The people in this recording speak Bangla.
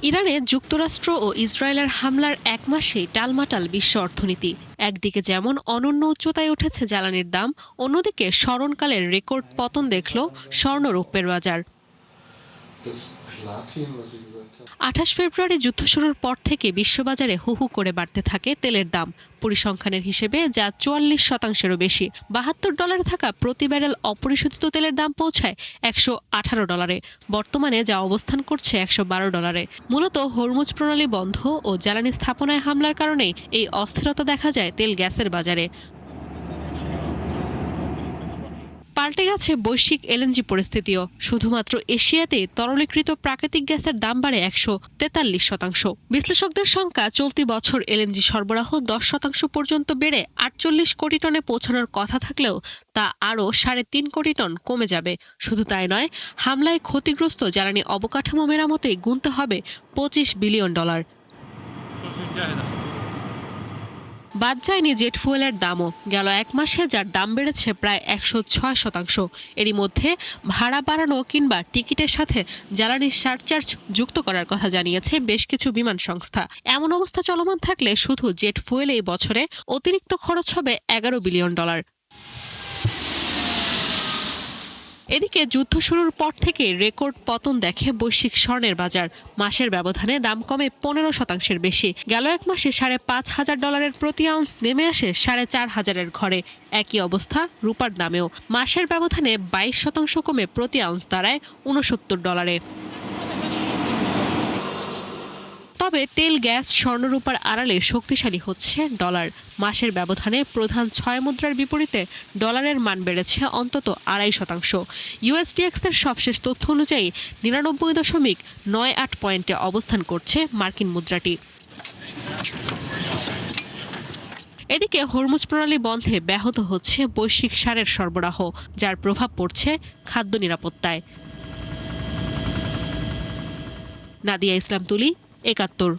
ইরানে যুক্তরাষ্ট্র ও ইসরায়েলের হামলার এক মাসেই টালমাটাল বিশ্ব অর্থনীতি। একদিকে যেমন অনন্য উচ্চতায় উঠেছে জ্বালানির দাম, অন্যদিকে স্মরণকালের রেকর্ড পতন দেখল স্বর্ণ রৌপ্যের বাজার। 28 ফেব্রুয়ারি যুদ্ধ শুরুর পর থেকে বিশ্ববাজারে হু হু করে বাড়তে থাকে তেলের দাম। পরিসংখ্যানের হিসেবে যা 44%-এরও বেশি। $72 থাকা প্রতি ব্যারেল অপরিশোধিত তেলের দাম পৌঁছায় $118। বর্তমানে যা অবস্থান করছে $112। মূলত হরমুজ প্রণালী বন্ধ ও জ্বালানি স্থাপনায় হামলার কারণেই এই অস্থিরতা দেখা যায় তেল গ্যাসের বাজারে। পাল্টে গেছে বৈশ্বিক এলএনজি পরিস্থিতিও। শুধুমাত্র এশিয়াতেই তরলীকৃত প্রাকৃতিক গ্যাসের দাম বাড়ে 143%। বিশ্লেষকদের সংখ্যা চলতি বছর এলএনজি সরবরাহ 10% পর্যন্ত বেড়ে 48 কোটি টনে পৌঁছানোর কথা থাকলেও তা আরও 3.5 কোটি টন কমে যাবে। শুধু তাই নয়, হামলায় ক্ষতিগ্রস্ত জ্বালানি অবকাঠামো মেরামতেই গুনতে হবে $25 বিলিয়ন। বাদ যায়নি জেট ফুয়েলের দামও। গেল এক মাসে যার দাম বেড়েছে প্রায় 106%। এরই মধ্যে ভাড়া বাড়ানো কিংবা টিকিটের সাথে জ্বালানির সারচার্জ যুক্ত করার কথা জানিয়েছে বেশ কিছু বিমান সংস্থা। এমন অবস্থা চলমান থাকলে শুধু জেট ফুয়েল এই বছরে অতিরিক্ত খরচ হবে $11 বিলিয়ন। এদিকে যুদ্ধ শুরুর পর থেকে রেকর্ড পতন দেখে বৈশ্বিক স্বর্ণের বাজার। মাসের ব্যবধানে দাম কমে 15%-এর বেশি। গেল এক মাসে $5,500 প্রতি আউন্স নেমে আসে $4,500-এর ঘরে। একই অবস্থা রূপার দামেও। মাসের ব্যবধানে 22% কমে প্রতি আউন্স দাঁড়ায় $69। তবে তেল, গ্যাস, স্বর্ণরূপার আড়ালে শক্তিশালী হচ্ছে ডলার। মাসের ব্যবধানে প্রধান 6 মুদ্রার বিপরীতে ডলারের মান বেড়েছে অন্তত 2.5%। ইউএসডিএক্স-এর সবশেষ তথ্য অনুযায়ী 99.98 পয়েন্টে অবস্থান করছে মার্কিন মুদ্রাটি। এদিকে হরমুজ প্রণালী বন্ধে ব্যাহত হচ্ছে বৈশ্বিক সারের সরবরাহ, যার প্রভাব পড়ছে খাদ্য নিরাপত্তায়। নাদিয়া ইসলাম তুলি, 71।